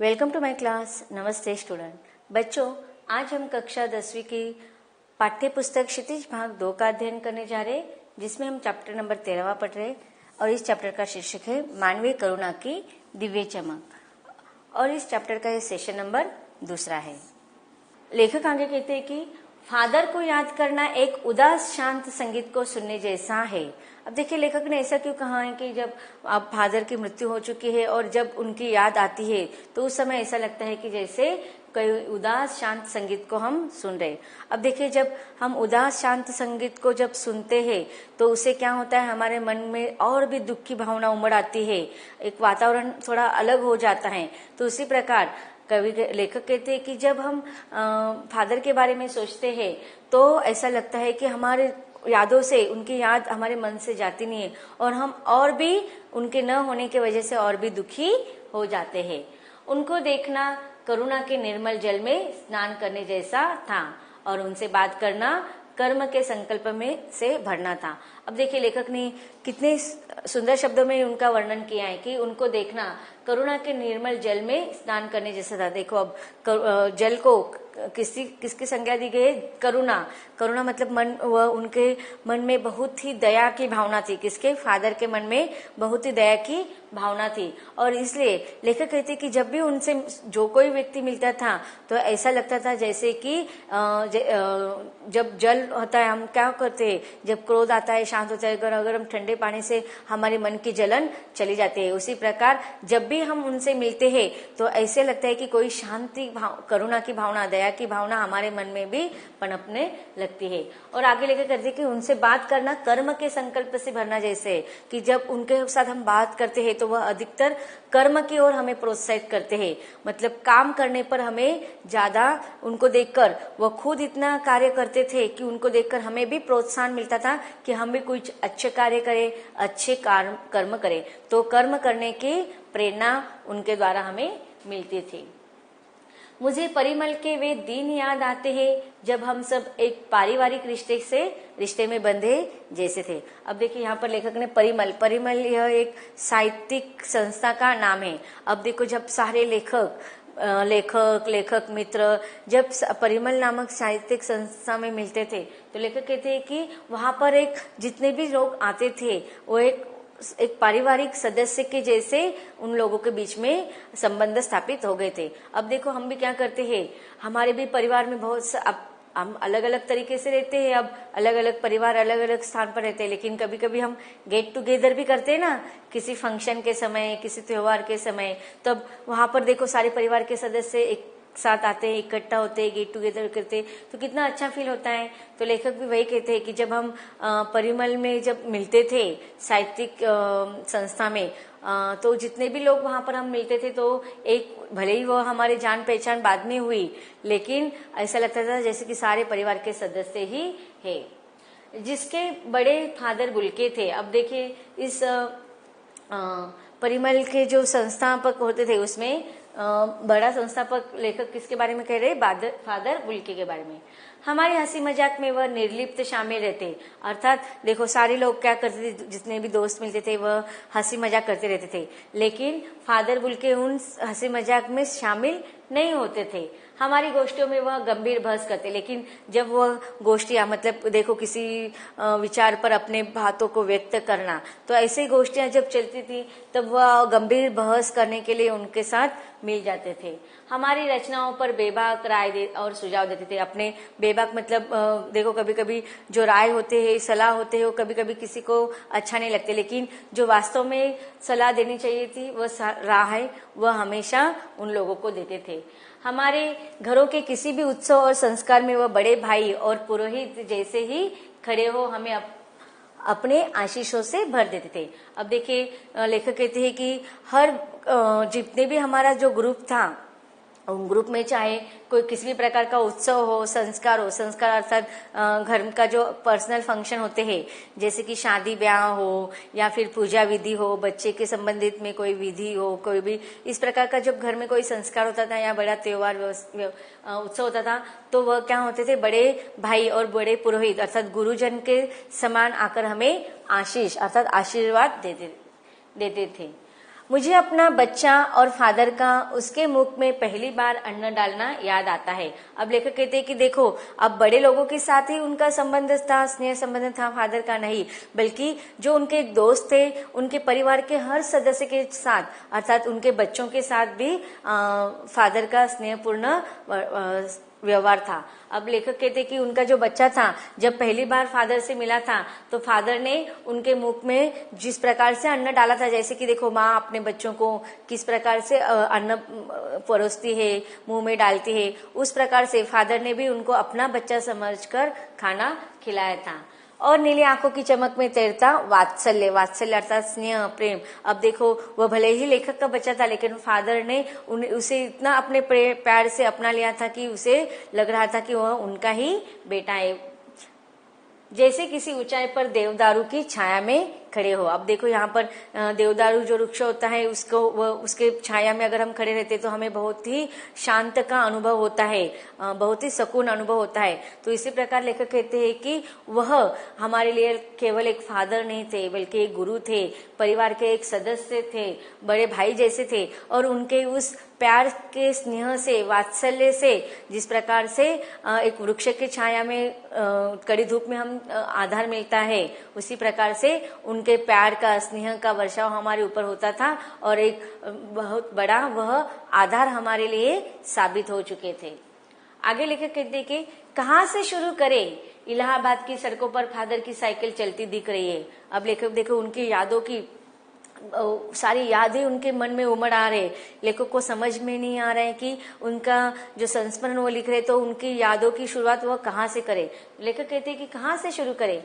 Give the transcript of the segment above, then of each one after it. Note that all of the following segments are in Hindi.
Welcome to my class. नमस्ते स्टूडेंट। बच्चों, आज हम कक्षा 10वीं की पाठ्य पुस्तक क्षितिज भाग 2 का अध्ययन करने जा रहे, जिसमें हम चैप्टर नंबर 13 पढ़ रहे और इस चैप्टर का शीर्षक है मानवीय करुणा की दिव्य चमक और इस चैप्टर का ये सेशन नंबर 2 है। लेखक आगे कहते हैं कि फादर को याद करना एक उदास शांत संगीत को सुनने जैसा है। अब देखिए, लेखक ने ऐसा क्यों कहा है कि जब अब फादर की मृत्यु हो चुकी है और जब उनकी याद आती है तो उस समय ऐसा लगता है कि जैसे कोई उदास शांत संगीत को हम सुन रहे। अब देखिए, जब हम उदास शांत संगीत को जब सुनते हैं तो उससे क्या होता है, हमारे मन में और भी दुख की भावना उमड़ आती है, एक वातावरण थोड़ा अलग हो जाता है। तो उसी प्रकार लेखक कहते हैं कि जब हम फादर के बारे में सोचते हैं तो ऐसा लगता है कि हमारे यादों से उनकी याद हमारे मन से जाती नहीं है और हम और भी उनके न होने की वजह से और भी दुखी हो जाते हैं। उनको देखना करुणा के निर्मल जल में स्नान करने जैसा था और उनसे बात करना कर्म के संकल्प में से भरना था। अब देखिए, लेखक ने कितने सुंदर शब्दों में उनका वर्णन किया है कि उनको देखना करुणा के निर्मल जल में स्नान करने जैसा था। देखो, अब जल को किसकी संज्ञा दी गई है? करुणा। करुणा मतलब मन, वह उनके मन में बहुत ही दया की भावना थी। किसके? फादर के मन में बहुत ही दया की भावना थी और इसलिए लेखक कहते कि जब भी उनसे जो कोई व्यक्ति मिलता था तो ऐसा लगता था जैसे कि जब जल होता है, हम क्या करते हैं, जब क्रोध आता है, शांत होता है, अगर हम ठंडे पानी से हमारे मन की जलन चली जाती है, उसी प्रकार जब भी हम उनसे मिलते हैं तो ऐसे लगता है कि कोई शांति करुणा की भावना, दया की भावना हमारे मन में भी पनपने लगती है। और आगे लेकर करते कि उनसे बात करना कर्म के संकल्प से भरना जैसे, कि जब उनके साथ हम बात करते हैं तो वह अधिकतर कर्म की ओर हमें प्रोत्साहित करते हैं, मतलब काम करने पर हमें ज्यादा उनको देखकर, वह खुद इतना कार्य करते थे कि उनको देखकर हमें भी प्रोत्साहन मिलता था कि हम भी कुछ अच्छे कार्य करें, अच्छे कर्म करें। तो कर्म करने की प्रेरणा उनके द्वारा हमें मिलती थी। मुझे परिमल के वे दिन याद आते हैं जब हम सब एक पारिवारिक रिश्ते में बंधे जैसे थे। अब देखिए, यहाँ पर लेखक ने परिमल यह एक साहित्यिक संस्था का नाम है। अब देखो, जब सारे लेखक मित्र जब परिमल नामक साहित्यिक संस्था में मिलते थे तो लेखक कहते हैं कि वहां पर एक जितने भी लोग आते थे वो एक पारिवारिक सदस्य के जैसे उन लोगों के बीच में संबंध स्थापित हो गए थे। अब देखो, हम भी क्या करते हैं, हमारे भी परिवार में हम अलग अलग तरीके से रहते हैं। अब अलग अलग परिवार अलग अलग स्थान पर रहते हैं, लेकिन कभी कभी हम गेट टुगेदर भी करते हैं ना, किसी फंक्शन के समय, किसी त्योहार के समय। तब वहां पर देखो, सारे परिवार के सदस्य एक साथ आते हैं, इकट्ठा होते हैं, गेट टुगेदर करते हैं, तो कितना अच्छा फील होता है। तो लेखक भी वही कहते हैं कि जब हम परिमल में जब मिलते थे साहित्यिक संस्था में, तो जितने भी लोग वहां पर हम मिलते थे तो एक भले ही वो हमारे जान पहचान बाद में हुई, लेकिन ऐसा लगता था जैसे कि सारे परिवार के सदस्य ही है। जिसके बड़े फादर बुल्के थे। अब देखिए, इस परिमल के जो संस्थापक होते थे उसमें बड़ा संस्थापक लेखक किसके बारे में कह रहे हैं? फादर बुल्के के बारे में। हमारी हंसी मजाक में वह निर्लिप्त शामिल रहते, अर्थात देखो, सारे लोग क्या करते थे, जितने भी दोस्त मिलते थे वह हंसी मजाक करते रहते थे, लेकिन फादर बुल्के उन हंसी मजाक में शामिल नहीं होते थे। हमारी गोष्ठियों में वह गंभीर बहस करते, लेकिन जब वह गोष्ठियां, मतलब देखो, किसी विचार पर अपने बातों को व्यक्त करना, तो ऐसी गोष्ठियां जब चलती थी तब वह गंभीर बहस करने के लिए उनके साथ मिल जाते थे। हमारी रचनाओं पर बेबाक राय और सुझाव देते थे। अपने बेबाक मतलब देखो, कभी कभी जो राय होते हैं, सलाह होते हैं, वो कभी कभी किसी को अच्छा नहीं लगते, लेकिन जो वास्तव में सलाह देनी चाहिए थी वह राह है, वह हमेशा उन लोगों को देते थे। हमारे घरों के किसी भी उत्सव और संस्कार में वह बड़े भाई और पुरोहित जैसे ही खड़े हो हमें अपने आशीषों से भर देते थे। अब देखिए, लेखक कहते हैं कि हर जितने भी हमारा जो ग्रुप था, उन ग्रुप में चाहे कोई किसी भी प्रकार का उत्सव हो, संस्कार अर्थात घर का जो पर्सनल फंक्शन होते हैं, जैसे कि शादी ब्याह हो या फिर पूजा विधि हो, बच्चे के संबंधित में कोई विधि हो, कोई भी इस प्रकार का जब घर में कोई संस्कार होता था या बड़ा त्योहार उत्सव होता था, तो वह क्या होते थे, बड़े भाई और बड़े पुरोहित अर्थात गुरुजन के समान आकर हमें आशीष अर्थात आशीर्वाद देते थे। मुझे अपना बच्चा और फादर का उसके मुख में पहली बार अन्न डालना याद आता है। अब लेखक कहते हैं कि देखो, अब बड़े लोगों के साथ ही उनका संबंध था, स्नेह संबंध था फादर का नहीं, बल्कि जो उनके दोस्त थे, उनके परिवार के हर सदस्य के साथ, अर्थात उनके बच्चों के साथ भी फादर का स्नेहपूर्ण व्यवहार था। अब लेखक कहते कि उनका जो बच्चा था, जब पहली बार फादर से मिला था तो फादर ने उनके मुख में जिस प्रकार से अन्न डाला था, जैसे कि देखो माँ अपने बच्चों को किस प्रकार से अन्न परोसती है, मुंह में डालती है, उस प्रकार से फादर ने भी उनको अपना बच्चा समझकर खाना खिलाया था। और नीली आंखों की चमक में तैरता वात्सल्य, वात्सल्य अर्थात स्नेह, प्रेम। अब देखो, वह भले ही लेखक का बच्चा था, लेकिन फादर ने उसे इतना अपने प्यार से अपना लिया था कि उसे लग रहा था कि वह उनका ही बेटा है। जैसे किसी ऊंचाई पर देवदारू की छाया में खड़े हो। अब देखो यहाँ पर देवदारू जो वृक्ष होता है, उसके छाया में अगर हम खड़े रहते तो हमें बहुत ही शांत का अनुभव होता है, बहुत ही सुकून अनुभव होता है। तो इसी प्रकार लेखक कहते हैं कि वह हमारे लिए केवल एक फादर नहीं थे, बल्कि एक गुरु थे, परिवार के एक सदस्य थे, बड़े भाई जैसे थे। और उनके उस प्यार के स्नेह से, वात्सल्य से, जिस प्रकार से एक वृक्ष की छाया में कड़ी धूप में हम आधार मिलता है, उसी प्रकार से उनके प्यार का, स्नेह का वर्षाव हमारे ऊपर होता था और एक बहुत बड़ा वह आधार हमारे लिए साबित हो चुके थे। आगे लेखक कहते कि कहाँ से शुरू करें। इलाहाबाद की सड़कों पर फादर की साइकिल चलती दिख रही है। अब लेखक देखो, उनकी यादों की सारी यादें उनके मन में उमड़ आ रहे। लेखक को समझ में नहीं आ रहा है कि उनका जो संस्मरण वो लिख रहे, तो उनकी यादों की शुरुआत वह कहाँ से करे। लेखक कहते हैं कि कहाँ से शुरू करें।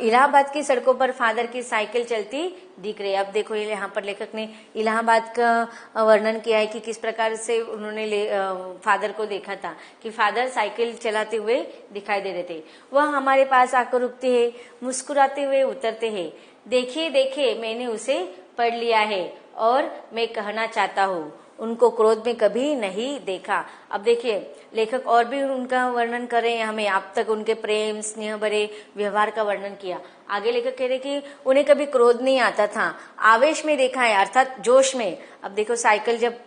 इलाहाबाद की सड़कों पर फादर की साइकिल चलती दिख रही है। अब देखो, यहाँ पर लेखक ने इलाहाबाद का वर्णन किया है कि किस प्रकार से उन्होंने फादर को देखा था कि फादर साइकिल चलाते हुए दिखाई दे रहे थे। वह हमारे पास आकर रुकते हैं, मुस्कुराते हुए उतरते हैं। देखिए देखिए, मैंने उसे पढ़ लिया है और मैं कहना चाहता हूँ, उनको क्रोध में कभी नहीं देखा। अब देखिए, लेखक और भी उनका वर्णन कर रहे हैं हमें। अब तक उनके प्रेम, स्नेह भरे व्यवहार का वर्णन किया। आगे लेखक कह रहे कि उन्हें कभी क्रोध नहीं आता था, आवेश में देखा है, अर्थात जोश में। अब देखो, साइकिल जब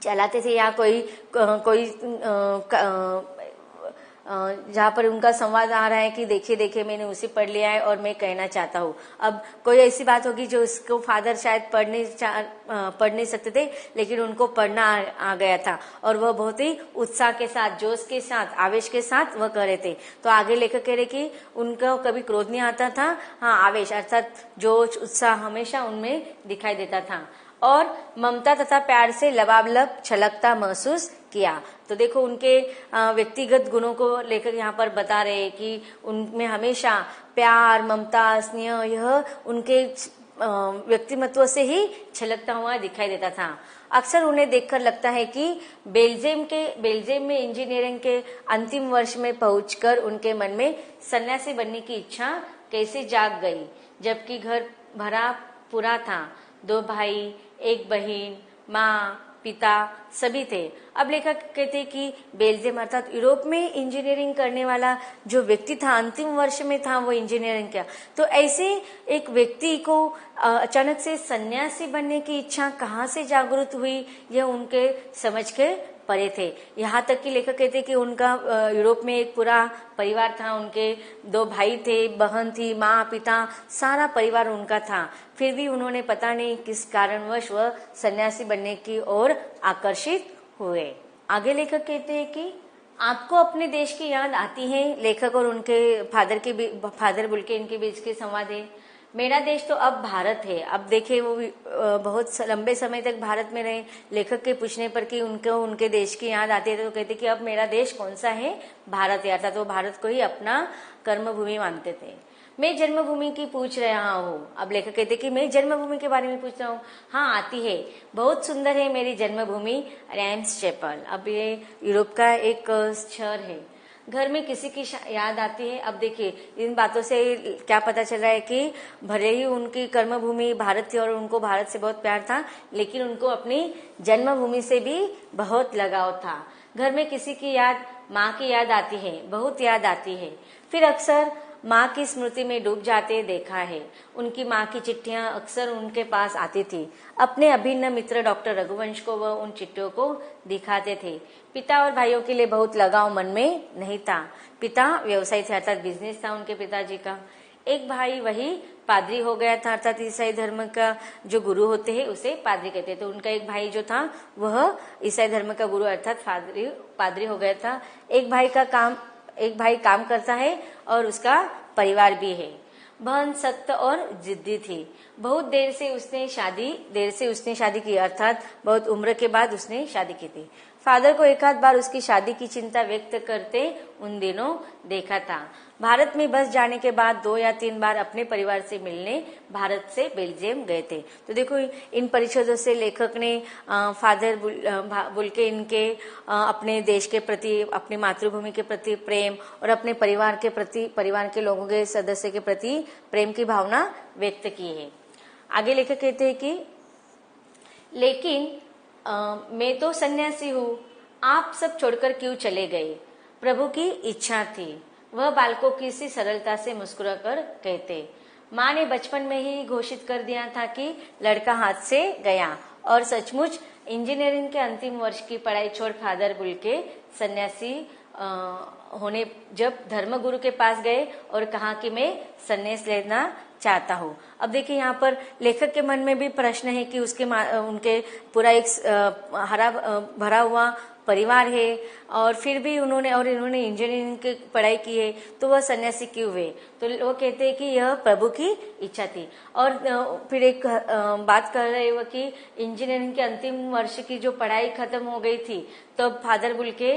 चलाते थे या कोई जहाँ पर उनका संवाद आ रहा है कि देखिए देखिए, मैंने उसे पढ़ लिया है और मैं कहना चाहता हूँ। अब कोई ऐसी बात होगी जो उसको फादर शायद पढ़ नहीं सकते थे, लेकिन उनको पढ़ना आ गया था और वह बहुत ही उत्साह के साथ, जोश के साथ, आवेश के साथ वह कर रहे थे। तो आगे लेखक कह रहे कि उनको कभी क्रोध नहीं आता था, हाँ, आवेश अर्थात जोश, उत्साह हमेशा उनमें दिखाई देता था और ममता तथा प्यार से लबालब छलकता महसूस किया। तो देखो, उनके व्यक्तिगत गुणों को लेकर यहाँ पर बता रहे हैं कि उनमें हमेशा प्यार, ममता, स्नेह, यह उनके व्यक्तिमत्व से ही छलकता हुआ दिखाई देता था। अक्सर उन्हें देखकर लगता है कि बेल्जियम में इंजीनियरिंग के अंतिम वर्ष में पहुंचकर उनके मन में सन्यासी बनने की इच्छा कैसे जाग गई, जबकि घर भरा पूरा था। 2 भाई, 1 बहन, माँ, पिता सभी थे। अब लेखक कहते कि बेल्जियम अर्थात यूरोप में इंजीनियरिंग करने वाला जो व्यक्ति था, अंतिम वर्ष में था वो इंजीनियरिंग किया, तो ऐसे एक व्यक्ति को अचानक से सन्यासी बनने की इच्छा कहाँ से जागृत हुई, यह उनके समझ के परे थे। यहाँ तक कि लेखक कहते कि उनका यूरोप में एक पूरा परिवार था, उनके 2 भाई थे, बहन थी, माँ, पिता, सारा परिवार उनका था। फिर भी उन्होंने पता नहीं किस कारणवश वह सन्यासी बनने की ओर आकर्षित हुए। आगे लेखक कहते हैं कि आपको अपने देश की याद आती है। लेखक और उनके फादर बोल के इनके बीच के संवाद है। मेरा देश तो अब भारत है। अब देखिए, वो बहुत लंबे समय तक भारत में रहे। लेखक के पूछने पर कि उनको उनके देश की याद आती है तो कहते कि अब मेरा देश कौन सा है, भारत है। अर्थात वो भारत को ही अपना कर्मभूमि मानते थे। मैं जन्मभूमि की पूछ रहा हूँ। अब लेखक कहते कि मैं जन्मभूमि के बारे में पूछ रहा हूँ। हाँ, आती है, बहुत सुंदर है मेरी जन्मभूमि, रैम्स चैपल। अब ये यूरोप का एक शहर है। घर में किसी की याद आती है। अब देखिए, इन बातों से क्या पता चल रहा है कि भले ही उनकी कर्मभूमि भारत थी और उनको भारत से बहुत प्यार था, लेकिन उनको अपनी जन्मभूमि से भी बहुत लगाव था। घर में किसी की याद, माँ की याद आती है, बहुत याद आती है। फिर अक्सर माँ की स्मृति में डूब जाते देखा है। उनकी माँ की चिट्ठियां अक्सर उनके पास आती थी। अपने अभिन्न मित्र डॉक्टर रघुवंश को वह उन चिट्ठियों को दिखाते थे। पिता और भाइयों के लिए बहुत लगाव मन में नहीं था। पिता व्यवसायी थे, अर्थात बिजनेस था उनके पिताजी का। एक भाई वही पादरी हो गया था, अर्थात ईसाई धर्म का जो गुरु होते हैं उसे पादरी कहते हैं। तो उनका एक भाई जो था वह ईसाई धर्म का गुरु अर्थात पादरी हो गया था। एक भाई काम करता है और उसका परिवार भी है। बहन सख्त और जिद्दी थी। बहुत देर से उसने शादी की, अर्थात बहुत उम्र के बाद उसने शादी की थी। फादर को एक आध बार उसकी शादी की चिंता व्यक्त करते उन दिनों देखा था। भारत में बस जाने के बाद 2 या 3 बार अपने परिवार से मिलने भारत से बेल्जियम गए थे। तो देखो इन परिच्छेदों से लेखक ने फादर बुल्के इनके अपने देश के प्रति, अपनी मातृभूमि के प्रति प्रेम और अपने परिवार के प्रति, परिवार के लोगों के सदस्य के प्रति प्रेम की भावना व्यक्त की है। आगे लेखक कहते हैं कि लेकिन मैं तो सन्यासी हूँ, आप सब छोड़कर क्यों चले गए? प्रभु की इच्छा थी, वह बालकों की सी सरलता से मुस्कुराकर कहते। माँ ने बचपन में ही घोषित कर दिया था कि लड़का हाथ से गया, और सचमुच इंजीनियरिंग के अंतिम वर्ष की पढ़ाई छोड़ फादर बुल्के सन्यासी होने जब धर्मगुरु के पास गए और कहा कि मैं सन्यास लेना चाहता हूँ। अब देखिए यहाँ पर लेखक के मन में भी प्रश्न है कि उनके पूरा एक हरा भरा हुआ परिवार है और फिर भी इन्होंने इंजीनियरिंग की पढ़ाई की है, तो वह सन्यासी क्यों हुए? तो वो कहते हैं कि यह प्रभु की इच्छा थी। और फिर एक बात कर रहे वो कि इंजीनियरिंग के अंतिम वर्ष की जो पढ़ाई खत्म हो गई थी, तब फादर बुल्के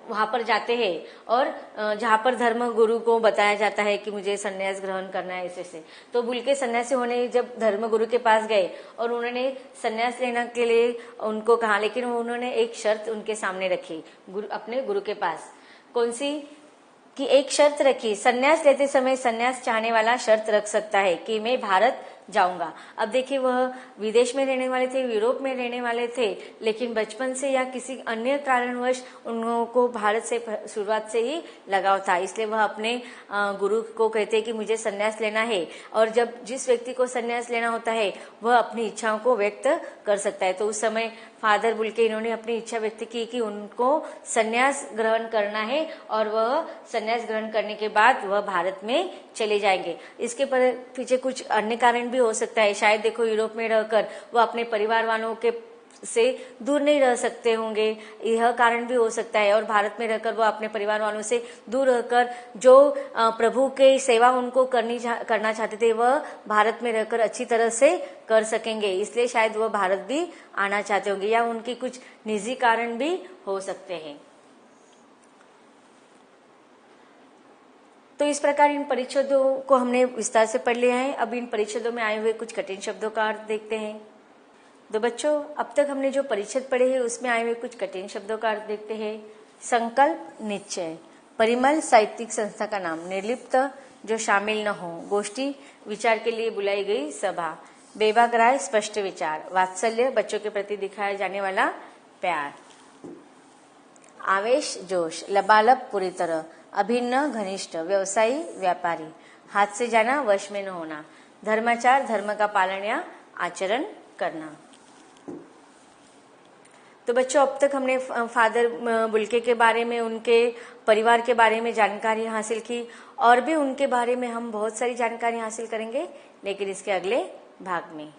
वहां पर जाते हैं और जहाँ पर धर्म गुरु को बताया जाता है कि मुझे सन्यास ग्रहण करना है ऐसे। तो बुल्के सन्यासी होने जब धर्म गुरु के पास गए और उन्होंने सन्यास लेने के लिए उनको कहा, लेकिन उन्होंने एक शर्त उनके सामने रखी अपने गुरु के पास। कौन सी? कि एक शर्त रखी, सन्यास लेते समय सन्यास चाहने वाला शर्त रख सकता है कि मैं भारत जाऊंगा। अब देखिए वह विदेश में रहने वाले थे, यूरोप में रहने वाले थे, लेकिन बचपन से या किसी अन्य कारणवश उन लोगों को भारत से शुरुआत से ही लगाव था। इसलिए वह अपने गुरु को कहते हैं कि मुझे सन्यास लेना है। और जब जिस व्यक्ति को सन्यास लेना होता है वह अपनी इच्छाओं को व्यक्त कर सकता है। तो उस समय फादर बुल्के इन्होंने अपनी इच्छा व्यक्त की कि उनको सन्यास ग्रहण करना है और वह सन्यास ग्रहण करने के बाद वह भारत में चले जाएंगे। इसके पीछे कुछ अन्य कारण भी हो सकता है। शायद देखो यूरोप में रहकर वह अपने परिवार वालों के से दूर नहीं रह सकते होंगे, यह कारण भी हो सकता है। और भारत में रहकर वो अपने परिवार वालों से दूर रहकर जो प्रभु के सेवा उनको करना चाहते थे वह भारत में रहकर अच्छी तरह से कर सकेंगे, इसलिए शायद वह भारत भी आना चाहते होंगे, या उनकी कुछ निजी कारण भी हो सकते हैं। तो इस प्रकार इन परिच्छेदों को हमने विस्तार से पढ़ लिया है। अब इन परिच्छेदों में आए हुए कुछ कठिन शब्दों का अर्थ देखते हैं। तो बच्चों, अब तक हमने जो परिच्छेद पढ़े हैं उसमें आए हुए कुछ कठिन शब्दों का अर्थ देखते हैं। संकल्प निश्चय, परिमल साहित्यिक संस्था का नाम, निर्लिप्त जो शामिल न हो, गोष्ठी विचार के लिए बुलाई गई सभा, बेबाक राय स्पष्ट विचार, वात्सल्य बच्चों के प्रति दिखाया जाने वाला प्यार, आवेश जोश, लबालब पूरी तरह, अभिन्न घनिष्ठ, व्यवसायी व्यापारी, हाथ से जाना वश में न होना, धर्माचार धर्म का पालन या आचरण करना। तो बच्चों, अब तक हमने फादर बुल्के के बारे में, उनके परिवार के बारे में जानकारी हासिल की, और भी उनके बारे में हम बहुत सारी जानकारी हासिल करेंगे, लेकिन इसके अगले भाग में।